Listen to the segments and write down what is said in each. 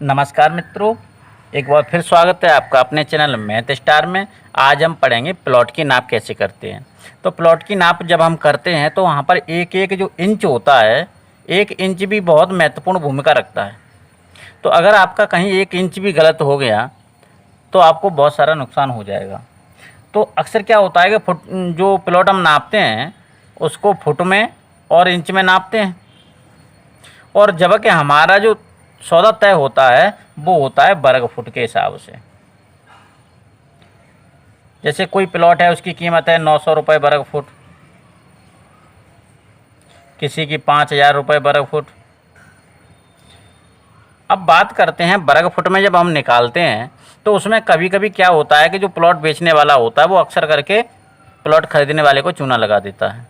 नमस्कार मित्रों, एक बार फिर स्वागत है आपका अपने चैनल मैथ स्टार में। आज हम पढ़ेंगे प्लॉट की नाप कैसे करते हैं। तो प्लॉट की नाप जब हम करते हैं तो वहाँ पर एक एक जो इंच होता है, 1 इंच भी बहुत महत्वपूर्ण भूमिका रखता है। तो अगर आपका कहीं 1 इंच भी गलत हो गया तो आपको बहुत सारा नुकसान हो जाएगा। तो अक्सर क्या होता है कि फुट जो प्लॉट हम नापते हैं उसको फुट में और इंच में नापते हैं, और जबकि हमारा जो सौदा तय होता है वो होता है वर्ग फुट के हिसाब से। जैसे कोई प्लॉट है, उसकी कीमत है 900 रुपये वर्ग फुट, किसी की 5000 रुपये वर्ग फुट। अब बात करते हैं वर्ग फुट में जब हम निकालते हैं तो उसमें कभी कभी क्या होता है कि जो प्लॉट बेचने वाला होता है वो अक्सर करके प्लॉट खरीदने वाले को चूना लगा देता है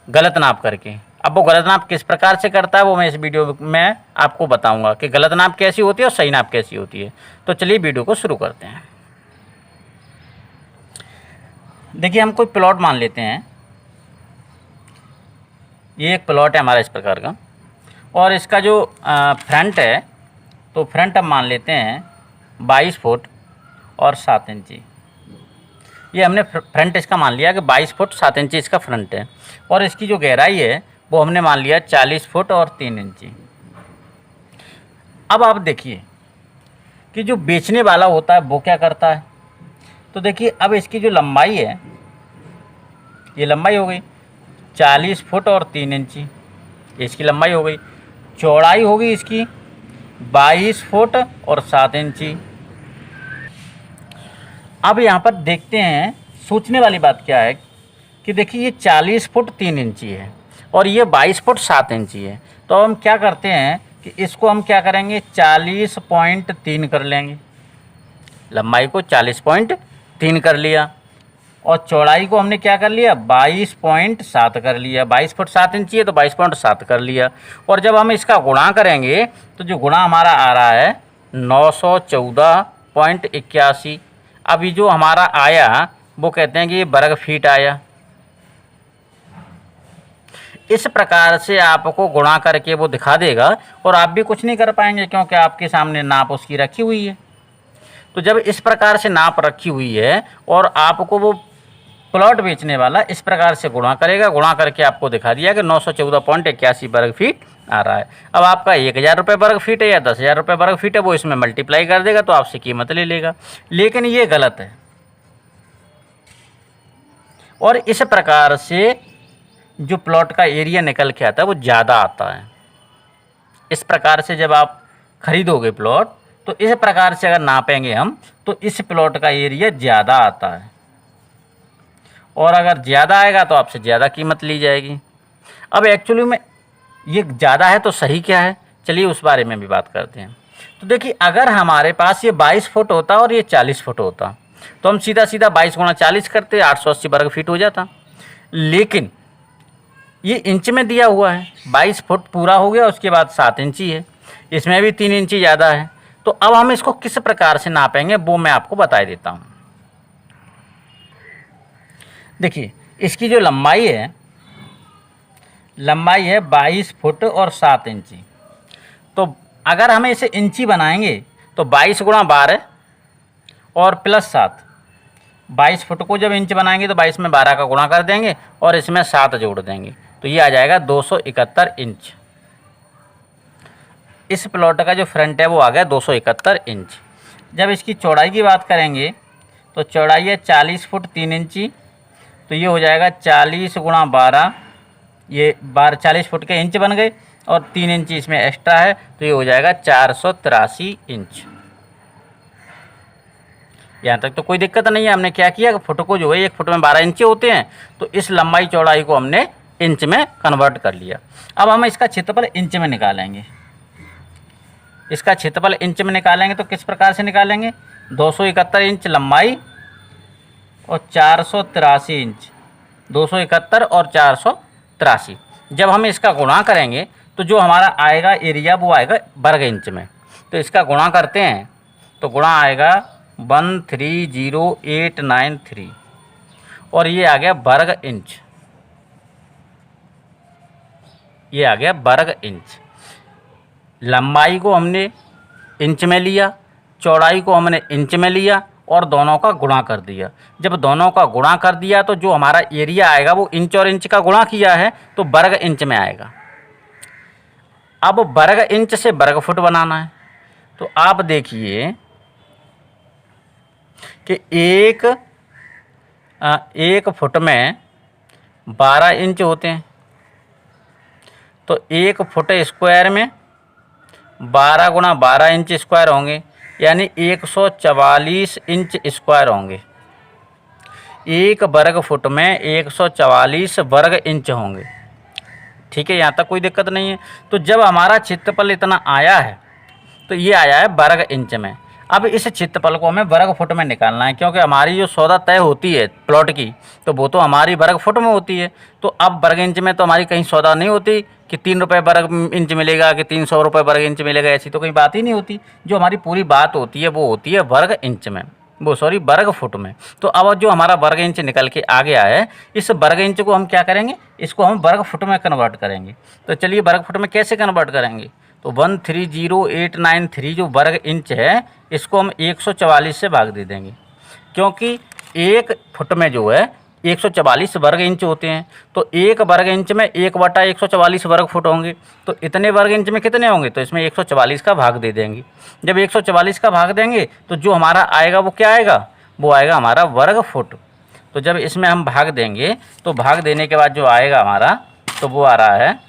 गलत नाप करके। अब वो गलत नाप किस प्रकार से करता है वो मैं इस वीडियो में आपको बताऊंगा कि गलत नाप कैसी होती है और सही नाप कैसी होती है। तो चलिए वीडियो को शुरू करते हैं। देखिए, हम कोई प्लॉट मान लेते हैं, ये एक प्लॉट है हमारा इस प्रकार का, और इसका जो फ्रंट है तो फ्रंट हम मान लेते हैं 22 फुट और 7 इंची। ये हमने फ्रंट इसका मान लिया कि 22 फुट 7 इंची इसका फ्रंट है, और इसकी जो गहराई है वो हमने मान लिया 40 फुट और 3 इंची। अब आप देखिए कि जो बेचने वाला होता है वो क्या करता है। तो देखिए, अब इसकी जो लंबाई है, ये लंबाई हो गई 40 फुट और 3 इंची, ये इसकी लंबाई हो गई। चौड़ाई होगी इसकी 22 फुट और 7 इंची। अब यहाँ पर देखते हैं, सोचने वाली बात क्या है कि देखिए ये 40 फुट 3 इंची है और ये 22 फुट 7 इंची है। तो हम क्या करते हैं कि इसको हम क्या करेंगे, 40.3 कर लेंगे। लंबाई को 40.3 कर लिया और चौड़ाई को हमने क्या कर लिया, 22.7 कर लिया। 22 फुट 7 इंची है तो 22.7 कर लिया। और जब हम इसका गुणा करेंगे तो जो गुणा हमारा आ रहा है 914.81। अभी जो हमारा आया वो कहते हैं कि ये वर्ग फीट आया। इस प्रकार से आपको गुणा करके वो दिखा देगा और आप भी कुछ नहीं कर पाएंगे क्योंकि आपके सामने नाप उसकी रखी हुई है। तो जब इस प्रकार से नाप रखी हुई है और आपको वो प्लॉट बेचने वाला इस प्रकार से गुणा करेगा, गुणा करके आपको दिखा दिया कि 914.81 वर्ग फीट आ रहा है। अब आपका 1000 रुपये वर्ग फीट है या 10,000 रुपये वर्ग फीट है, वो इसमें मल्टीप्लाई कर देगा तो आपसे कीमत ले लेगा। लेकिन ये गलत है, और इस प्रकार से जो प्लॉट का एरिया निकल के आता है वो ज़्यादा आता है। इस प्रकार से जब आप खरीदोगे प्लॉट तो इस प्रकार से अगर नापेंगे हम तो इस प्लॉट का एरिया ज़्यादा आता है, और अगर ज़्यादा आएगा तो आपसे ज़्यादा कीमत ली जाएगी। अब एक्चुअली में ये ज़्यादा है तो सही क्या है, चलिए उस बारे में भी बात करते हैं। तो देखिए, अगर हमारे पास ये 22 फुट होता और ये 40 फुट होता तो हम सीधा सीधा 22 गुणा 40 करते, 880 वर्ग फीट हो जाता। लेकिन ये इंच में दिया हुआ है, 22 फुट पूरा हो गया, उसके बाद 7 इंची है, इसमें भी 3 इंची ज़्यादा है। तो अब हम इसको किस प्रकार से नापेंगे वो मैं आपको बता देता हूँ। देखिए, इसकी जो लंबाई है 22 फुट और 7 इंची। तो अगर हमें इसे इंची बनाएंगे तो 22 गुणा 12 और प्लस 7। 22 फुट को जब इंच बनाएंगे तो 22 में 12 का गुणा कर देंगे और इसमें 7 जोड़ देंगे तो ये आ जाएगा 271 इंच। इस प्लॉट का जो फ्रंट है वो आ गया 271 इंच। जब इसकी चौड़ाई की बात करेंगे तो चौड़ाई है 40 फुट 3 इंची, तो ये हो जाएगा 40 गुणा 12, ये 40 फुट के इंच बन गए और 3 इंची इसमें एक्स्ट्रा है तो ये हो जाएगा 483 इंच। यहाँ तक तो कोई दिक्कत नहीं है। हमने क्या किया कि फुट को जो है 1 फुट में 12 इंच होते हैं तो इस लंबाई चौड़ाई को हमने इंच में कन्वर्ट कर लिया। अब हम इसका क्षेत्रफल इंच में निकालेंगे। इसका क्षेत्रफल इंच में निकालेंगे तो किस प्रकार से निकालेंगे, 271 इंच लंबाई और 483 इंच, 271 और 483। जब हम इसका गुणा करेंगे तो जो हमारा आएगा एरिया वो आएगा वर्ग इंच में। तो इसका गुणा करते हैं तो गुणा आएगा 130,893 और ये आ गया वर्ग इंच। ये आ गया वर्ग इंच। लंबाई को हमने इंच में लिया, चौड़ाई को हमने इंच में लिया और दोनों का गुणा कर दिया। जब दोनों का गुणा कर दिया तो जो हमारा एरिया आएगा वो इंच और इंच का गुणा किया है तो वर्ग इंच में आएगा। अब वर्ग इंच से वर्ग फुट बनाना है तो आप देखिए कि एक फुट में 12 इंच होते हैं, तो एक फुट स्क्वायर में 12 गुणा 12 इंच स्क्वायर होंगे, यानी 144 इंच स्क्वायर होंगे। एक वर्ग फुट में 144 वर्ग इंच होंगे। ठीक है, यहाँ तक कोई दिक्कत नहीं है। तो जब हमारा क्षेत्रफल इतना आया है तो ये आया है वर्ग इंच में। अब इस क्षेत्रफल को हमें वर्ग फुट में निकालना है, क्योंकि हमारी जो सौदा तय होती है प्लॉट की तो वो तो हमारी वर्ग फुट में होती है। तो अब वर्ग इंच में तो हमारी कहीं सौदा नहीं होती कि 3 रुपये वर्ग इंच मिलेगा कि 300 रुपये वर्ग इंच मिलेगा, ऐसी तो कोई बात ही नहीं होती। जो हमारी पूरी बात होती है वो होती है वर्ग इंच में, वर्ग फुट में। तो अब जो हमारा वर्ग इंच निकल के आ गया है, इस वर्ग इंच को हम क्या करेंगे, इसको हम वर्ग फुट में कन्वर्ट करेंगे। तो चलिए वर्ग फुट में कैसे कन्वर्ट करेंगे, तो 130893 जो वर्ग इंच है इसको हम 144 से भाग दे देंगे, क्योंकि एक फुट में जो है 144 वर्ग इंच होते हैं। तो एक वर्ग इंच में 1/144 वर्ग फुट होंगे, तो इतने वर्ग इंच में कितने होंगे, तो इसमें 144 का भाग दे देंगे। जब 144 का भाग देंगे तो जो हमारा आएगा वो क्या आएगा, वो आएगा हमारा वर्ग फुट। तो जब इसमें हम भाग देंगे तो भाग देने के बाद जो आएगा हमारा, तो वो आ रहा है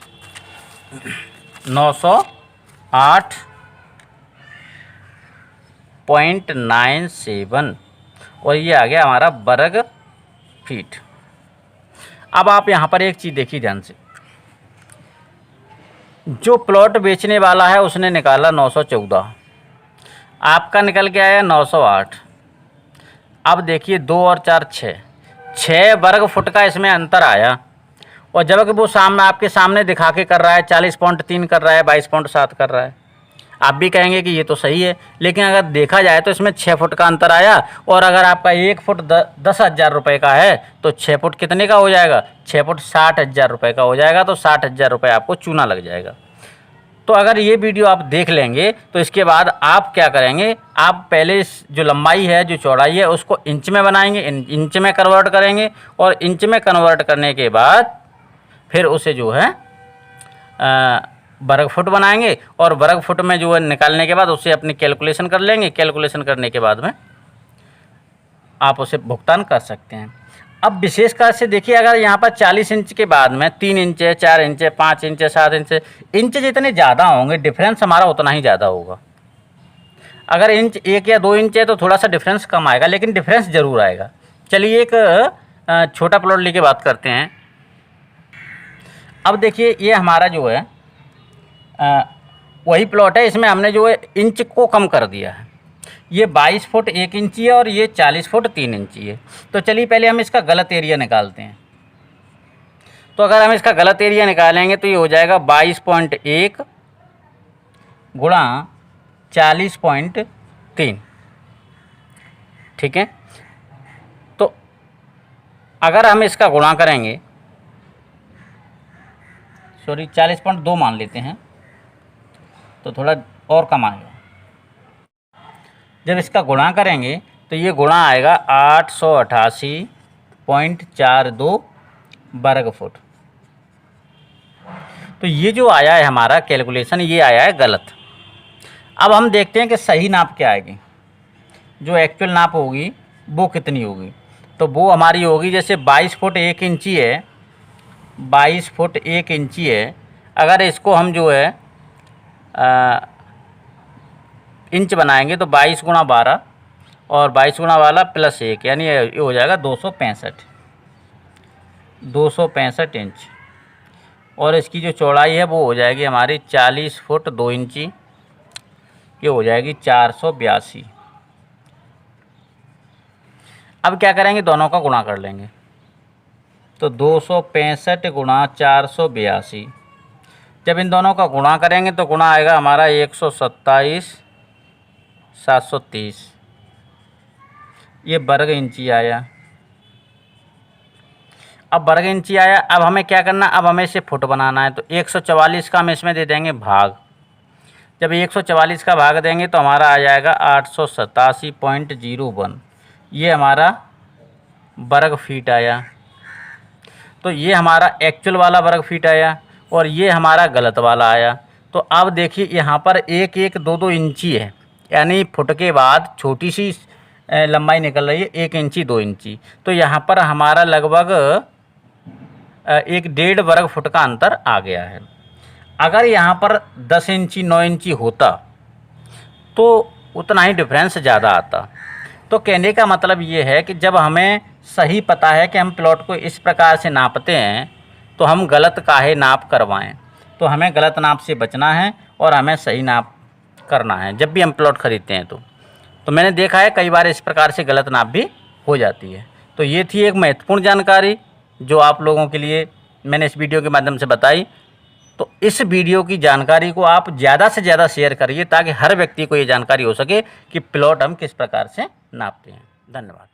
908.97 और ये आ गया हमारा वर्ग फीट। अब आप यहाँ पर एक चीज़ देखिए ध्यान से, जो प्लॉट बेचने वाला है उसने निकाला 914, आपका निकल के आया 908। अब देखिए 2 और 4 6 वर्ग फुट का इसमें अंतर आया, और जबकि वो आपके सामने दिखा के कर रहा है 40.3 कर रहा है, 22.7 कर रहा है। आप भी कहेंगे कि ये तो सही है, लेकिन अगर देखा जाए तो इसमें 6 फुट का अंतर आया, और अगर आपका 1 फुट 10,000 रुपये का है तो 6 फुट कितने का हो जाएगा, 6 फुट 60,000 रुपये का हो जाएगा। तो 60,000 रुपये आपको चूना लग जाएगा। तो अगर ये वीडियो आप देख लेंगे तो इसके बाद आप क्या करेंगे, आप पहले जो लंबाई है जो चौड़ाई है उसको इंच में बनाएंगे, इंच में कन्वर्ट करेंगे, और इंच में कन्वर्ट करने के बाद फिर उसे जो है वर्ग फुट बनाएंगे, और वर्ग फुट में जो है निकालने के बाद उसे अपनी कैलकुलेशन कर लेंगे। कैलकुलेशन करने के बाद में आप उसे भुगतान कर सकते हैं। अब विशेषकर से देखिए, अगर यहाँ पर 40 इंच के बाद में 3 इंच है, 4 इंच है, 5 इंच है, 7 इंच है, इंच जितने ज़्यादा होंगे डिफरेंस हमारा उतना ही ज़्यादा होगा। अगर इंच 1 या 2 इंच है तो थोड़ा सा डिफरेंस कम आएगा, लेकिन डिफरेंस ज़रूर आएगा। चलिए एक छोटा प्लॉट लेके बात करते हैं। अब देखिए ये हमारा जो है वही प्लॉट है, इसमें हमने जो है इंच को कम कर दिया है। ये 22 फुट 1 इंची है और ये 40 फुट 3 इंची है। तो चलिए पहले हम इसका गलत एरिया निकालते हैं। तो अगर हम इसका गलत एरिया निकालेंगे तो ये हो जाएगा 22.1 गुणा 40.3। ठीक है, तो अगर हम इसका गुणा करेंगे, सॉरी 40.2 मान लेते हैं तो थोड़ा और कम आएगा। जब इसका गुणा करेंगे तो ये गुणा आएगा 888.42 वर्ग फुट। तो ये जो आया है हमारा कैलकुलेशन, ये आया है गलत। अब हम देखते हैं कि सही नाप क्या आएगी, जो एक्चुअल नाप होगी वो कितनी होगी। तो वो हमारी होगी, जैसे 22 फुट 1 इंची है, 22 फुट 1 इंची है। अगर इसको हम जो है इंच बनाएंगे तो 22 गुणा 12 और 22 गुणा 12 प्लस 1, यानी ये हो जाएगा 265 इंच। और इसकी जो चौड़ाई है वो हो जाएगी हमारी 40 फुट 2 इंची, ये हो जाएगी 482। अब क्या करेंगे, दोनों का गुणा कर लेंगे। तो 265 गुणा 482, जब इन दोनों का गुणा करेंगे तो गुणा आएगा हमारा 127,730। ये वर्ग इंची आया। अब वर्ग इंची आया, अब हमें क्या करना, अब हमें इसे फुट बनाना है। तो 144 का हम इसमें दे देंगे भाग। जब 144 का भाग देंगे तो हमारा आ जाएगा 887.01, ये हमारा वर्ग फीट आया। तो ये हमारा एक्चुअल वाला वर्ग फीट आया और ये हमारा गलत वाला आया। तो अब देखिए यहाँ पर 1-1, 2-2 इंची है, यानी फुट के बाद छोटी सी लंबाई निकल रही है 1 इंची 2 इंची। तो यहाँ पर हमारा लगभग 1.5 वर्ग फुट का अंतर आ गया है। अगर यहाँ पर 10 इंची 9 इंची होता तो उतना ही डिफरेंस ज़्यादा आता। तो कहने का मतलब ये है कि जब हमें सही पता है कि हम प्लॉट को इस प्रकार से नापते हैं तो हम गलत काहे नाप करवाएं। तो हमें गलत नाप से बचना है और हमें सही नाप करना है जब भी हम प्लॉट खरीदते हैं। तो मैंने देखा है कई बार इस प्रकार से गलत नाप भी हो जाती है। तो ये थी एक महत्वपूर्ण जानकारी जो आप लोगों के लिए मैंने इस वीडियो के माध्यम से बताई। तो इस वीडियो की जानकारी को आप ज़्यादा से ज़्यादा शेयर करिए ताकि हर व्यक्ति को ये जानकारी हो सके कि प्लॉट हम किस प्रकार से नापते हैं। धन्यवाद।